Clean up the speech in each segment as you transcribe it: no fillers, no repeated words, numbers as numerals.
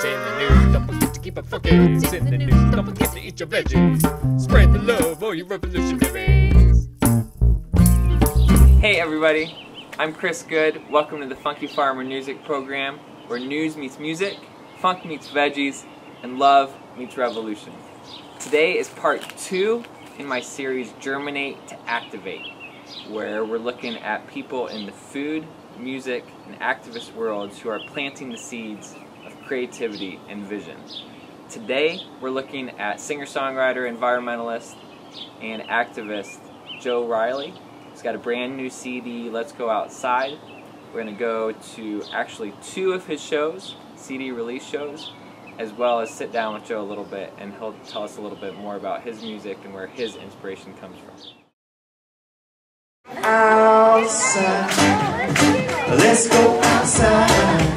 It's in the news, don't forget to keep it funky. It's in the news, don't forget to eat your veggies. Spread the love, all you revolutionaries. Hey everybody, I'm Chris Good. Welcome to the Funky Farmer Newsic program, where news meets music, funk meets veggies, and love meets revolution. Today is part 2 in my series Germinate to Activate, where we're looking at people in the food, music, and activist worlds who are planting the seeds of creativity and vision. Today we're looking at singer-songwriter, environmentalist, and activist Joe Reilly. He's got a brand new CD, Let's Go Outside. We're going to go to actually 2 of his shows, CD release shows, as well as sit down with Joe a little bit, and he'll tell us a little bit more about his music and where his inspiration comes from. Outside, let's go outside.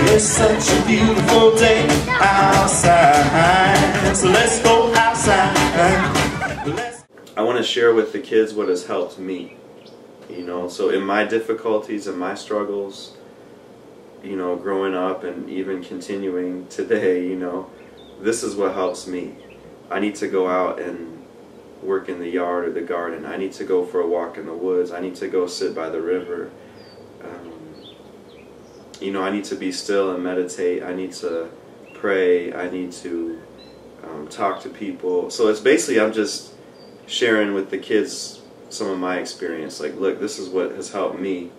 It's such a beautiful day outside, so let's go outside. I want to share with the kids what has helped me, you know, so in my difficulties and my struggles, you know, growing up and even continuing today, you know, this is what helps me. I need to go out and work in the yard or the garden. I need to go for a walk in the woods. I need to go sit by the river. You know, I need to be still and meditate. I need to pray. I need to talk to people. So it's basically, I'm just sharing with the kids some of my experience. Like, look, this is what has helped me,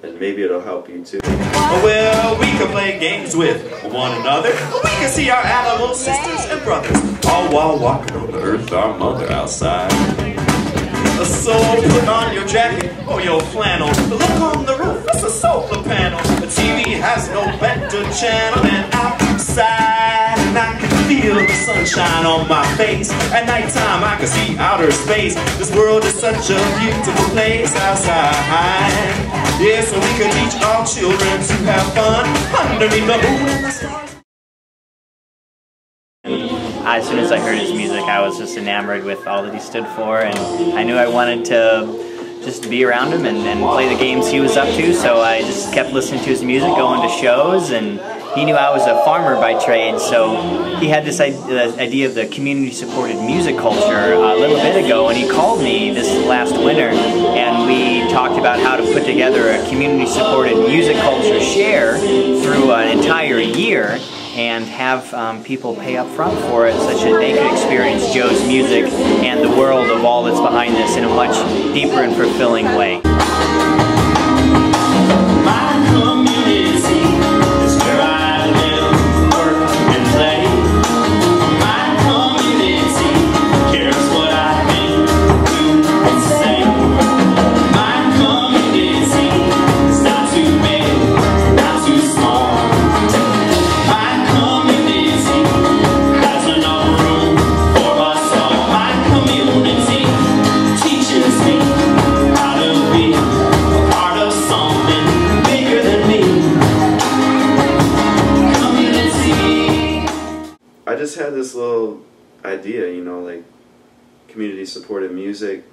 and maybe it'll help you too. Well, we can play games with one another. We can see our animal sisters and brothers, all while walking on the earth, our mother outside. So put on your jacket or your flannel. Look on the roof, it's a solar panel. The TV has no better channel than outside. And I can feel the sunshine on my face. At nighttime I can see outer space. This world is such a beautiful place outside. Yeah, so we can teach our children to have fun underneath the moon and the stars. As soon as I heard his music, I was just enamored with all that he stood for, and I knew I wanted to just be around him and play the games he was up to, so I just kept listening to his music, going to shows, and he knew I was a farmer by trade, so he had this idea of the community-supported music culture a little bit ago, and he called me this last winter, and we talked about how to put together a community-supported music culture share through an entire year, and have people pay up front for it such that they could experience Joe's music and the world of all that's behind this in a much deeper and fulfilling way. My community is where I live, work, and play. My community cares what I think, do, and say. My community is not too big, not too small. I just had this little idea, you know, like community-supported music,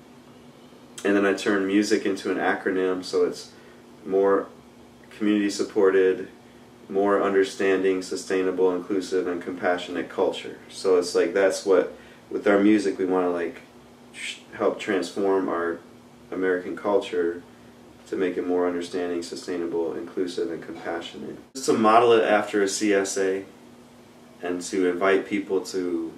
and then I turned music into an acronym, so it's more community-supported, more understanding, sustainable, inclusive, and compassionate culture. So it's like that's what, with our music, we want to like help transform our American culture to make it more understanding, sustainable, inclusive, and compassionate. Just to model it after a CSA, and to invite people to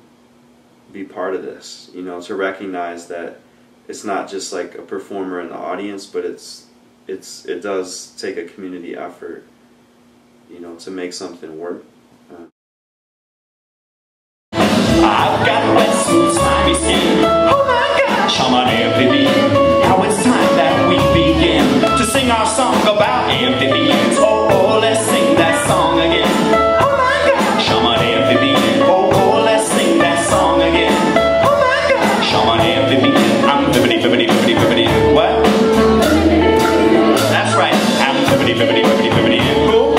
be part of this, you know, to recognize that it's not just like a performer in the audience, but it does take a community effort, you know, to make something work. I've got wetsuits, slimy skin. Oh my gosh, I'm an amphibian. Now it's time that we begin to sing our song about amphibians. Oh, oh, let's sing that song again. Oh my gosh, I'm an amphibian. Oh, oh, let's sing that song again. Oh my gosh, I'm an amphibian. I'm bibbidi. What? That's right, I'm bibbidi. Cool.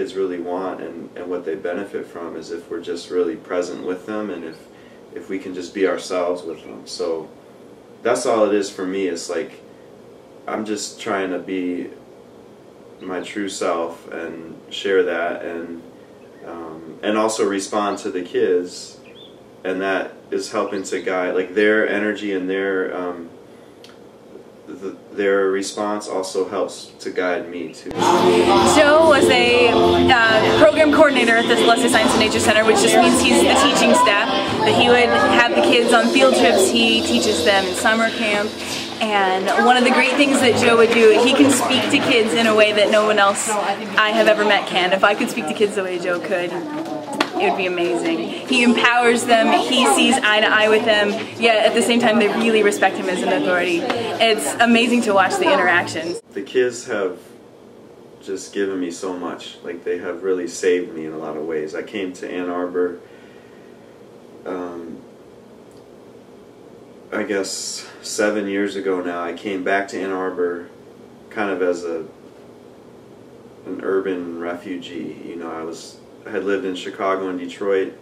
kids really want and what they benefit from is if we're just really present with them, and if we can just be ourselves with them. So that's all it is for me. It's like I'm just trying to be my true self and share that, and also respond to the kids, and that is helping to guide, like, their energy and their response also helps to guide me too. Joe was a program coordinator at this Lesley Science and Nature Center, which just means he's the teaching staff. That he would have the kids on field trips. He teaches them in summer camp. And one of the great things that Joe would do, he can speak to kids in a way that no one else I have ever met can. If I could speak to kids the way Joe could, it would be amazing. He empowers them, he sees eye to eye with them, yet at the same time they really respect him as an authority. It's amazing to watch the interactions. The kids have just given me so much. Like, they have really saved me in a lot of ways. I came to Ann Arbor, I guess 7 years ago now. I came back to Ann Arbor kind of as an urban refugee. You know, I had lived in Chicago and Detroit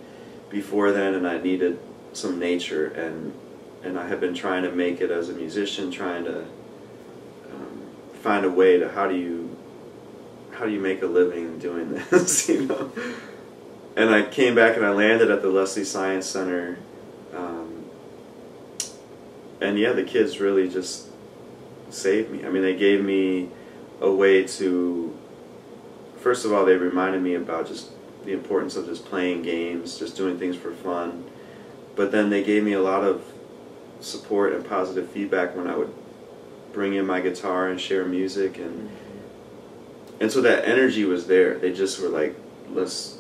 before then, and I needed some nature, and I had been trying to make it as a musician, trying to find a way to how do you make a living doing this, you know? And I came back and I landed at the Lesley Science Center, and yeah, the kids really just saved me. I mean, they gave me a way to, first of all, they reminded me about just the importance of just playing games, just doing things for fun. But then they gave me a lot of support and positive feedback when I would bring in my guitar and share music, and so that energy was there. They just were like, let's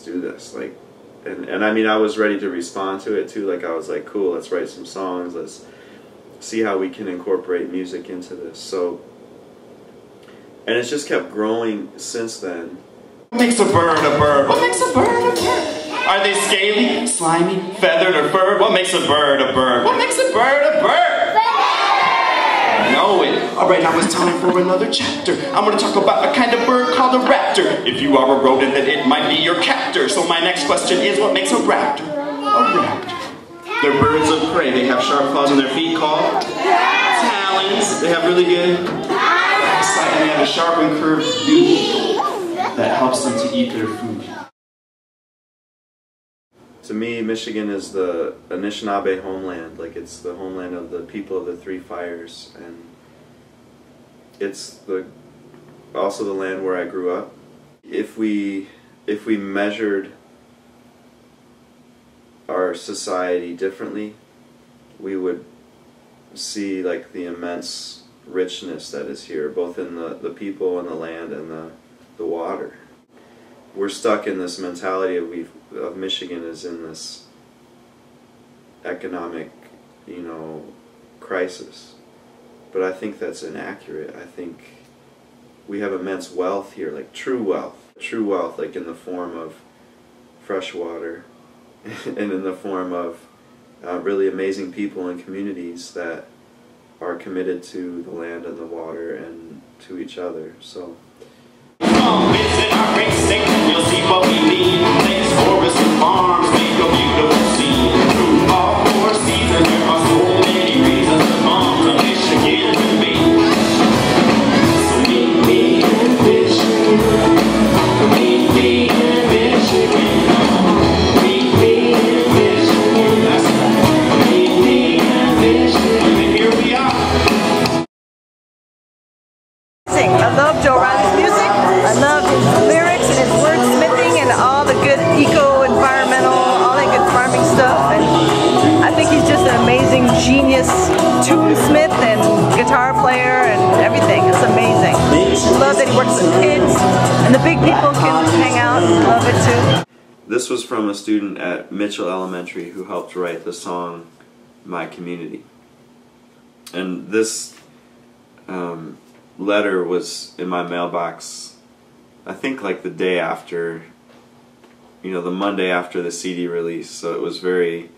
do this, like, and I mean, I was ready to respond to it too. Like, I was like, cool, let's write some songs, let's see how we can incorporate music into this. So, and it's just kept growing since then. What makes a bird a bird? What makes a bird a bird? Are they scaly, slimy, feathered, or furred? What makes a bird a bird? What makes a bird a bird? I know it. Alright, now it's time for another chapter. I'm going to talk about a kind of bird called a raptor. If you are a rodent, then it might be your captor. So my next question is, what makes a raptor a raptor? They're birds of prey. They have sharp claws on their feet called talons. They have really good sight, and they have a sharp and curved beak that helps them to eat their food. To me, Michigan is the Anishinaabe homeland. Like, it's the homeland of the people of the Three Fires, and it's also the land where I grew up. If we measured our society differently, we would see, like, the immense richness that is here, both in the people and the land and the water. We're stuck in this mentality of Michigan is in this economic, you know, crisis. But I think that's inaccurate. I think we have immense wealth here, like true wealth, like in the form of fresh water and in the form of really amazing people and communities that are committed to the land and the water and to each other. So. Come visit our great state, you'll see what we mean. Lakes, forests, and farms make a beautiful scene. Through all 4 seasons, there are so many reasons to come to Michigan with me. So meet me in Michigan. Meet me in Michigan. Meet me in Michigan. That's right. Meet me in Michigan. And here we are. I love Joe Reilly's music. I love his lyrics and his wordsmithing and all the good eco-environmental, all that good farming stuff. And I think he's just an amazing genius tunesmith and guitar player and everything. It's amazing. I love that he works with kids and the big people can hang out and love it too. This was from a student at Mitchell Elementary who helped write the song My Community. And this letter was in my mailbox, I think like the day after, you know, the Monday after the CD release. So it was very,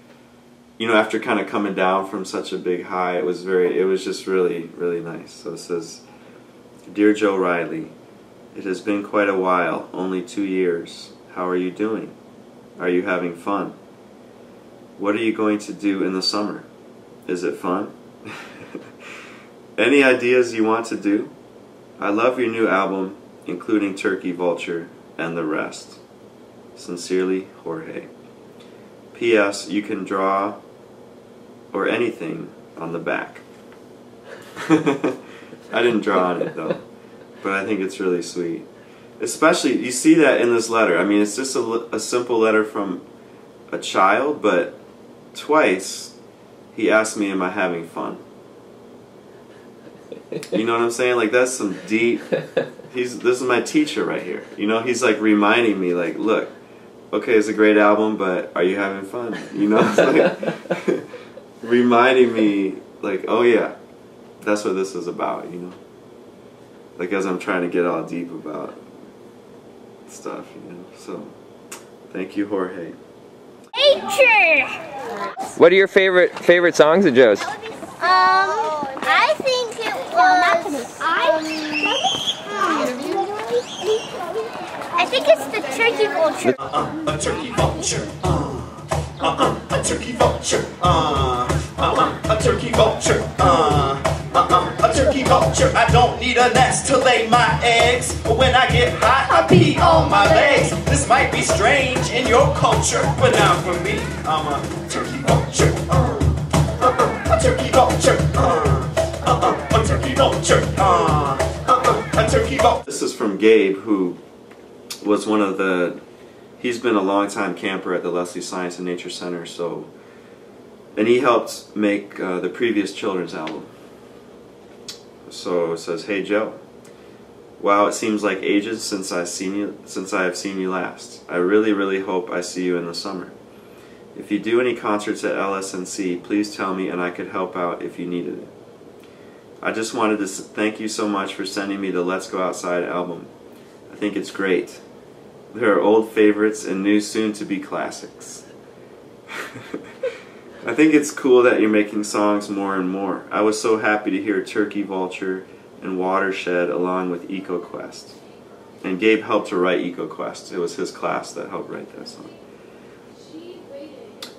you know, after kind of coming down from such a big high, it was just really, really nice. So it says, Dear Joe Reilly, It has been quite a while, only 2 years. How are you doing? Are you having fun? What are you going to do in the summer? Is it fun? Any ideas you want to do? I love your new album, including Turkey Vulture and the rest. Sincerely, Jorge. P.S. You can draw or anything on the back. I didn't draw on it though, but I think it's really sweet. Especially, you see that in this letter. I mean, it's just a simple letter from a child, but twice he asked me, am I having fun? You know what I'm saying? Like, that's some deep, this is my teacher right here. You know, he's like reminding me, like, look, okay, it's a great album, but are you having fun? You know, it's like reminding me, like, oh yeah, that's what this is about, you know? Like, as I'm trying to get all deep about stuff, you know? So, thank you, Jorge. What are your favorite songs of Joe's? I think it was, I think it's the Turkey Vulture. A turkey vulture. A turkey vulture. A turkey vulture. A turkey vulture. I don't need a nest to lay my eggs, but when I get hot, I pee on my legs. This might be strange in your culture, but now for me, I'm a turkey vulture. A turkey vulture. A turkey vulture. A turkey vulture. This is from Gabe, who was one of the, he's been a long-time camper at the Lesley Science and Nature Center, so, and he helped make the previous children's album. So it says, hey Joe, wow, it seems like ages since I have seen you last. I really hope I see you in the summer. If you do any concerts at LSNC, please tell me and I could help out if you needed it. I just wanted to thank you so much for sending me the Let's Go Outside album. I think it's great. There are old favorites and new soon-to-be classics. I think it's cool that you're making songs more and more. I was so happy to hear Turkey Vulture and Watershed along with EcoQuest. And Gabe helped to write EcoQuest. It was his class that helped write that song.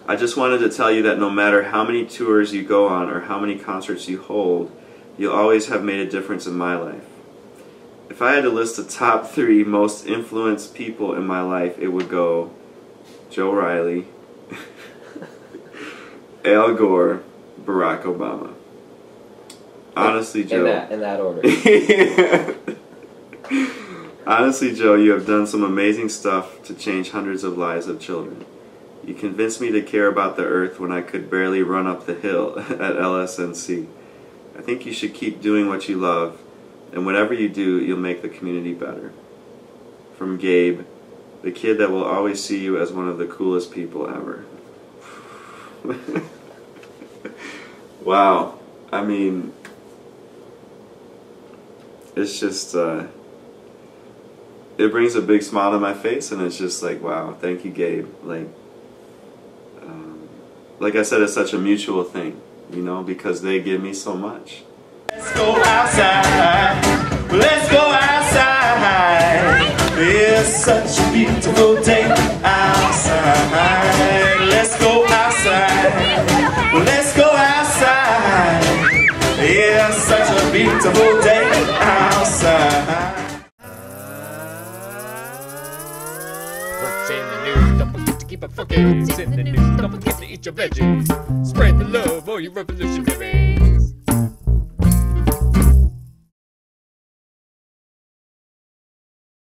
I just wanted to tell you that no matter how many tours you go on or how many concerts you hold, you'll always have made a difference in my life. If I had to list the top 3 most influenced people in my life, it would go Joe Reilly, Al Gore, Barack Obama. Honestly, Joe. In that order. Honestly, Joe, you have done some amazing stuff to change hundreds of lives of children. You convinced me to care about the earth when I could barely run up the hill at LSNC. I think you should keep doing what you love, and whatever you do, you'll make the community better. From Gabe, the kid that will always see you as one of the coolest people ever. Wow. I mean, it's just, it brings a big smile to my face, and it's just like, wow, thank you, Gabe. Like I said, it's such a mutual thing, you know, because they give me so much. Let's go outside. Let's go outside. It's such a beautiful day outside. Let's go outside. Let's go outside. It's such a beautiful day outside. What's in the news? Don't forget to keep it funky. What's in the news? Don't forget to eat your veggies. Spread the love, oh, you revolutionary.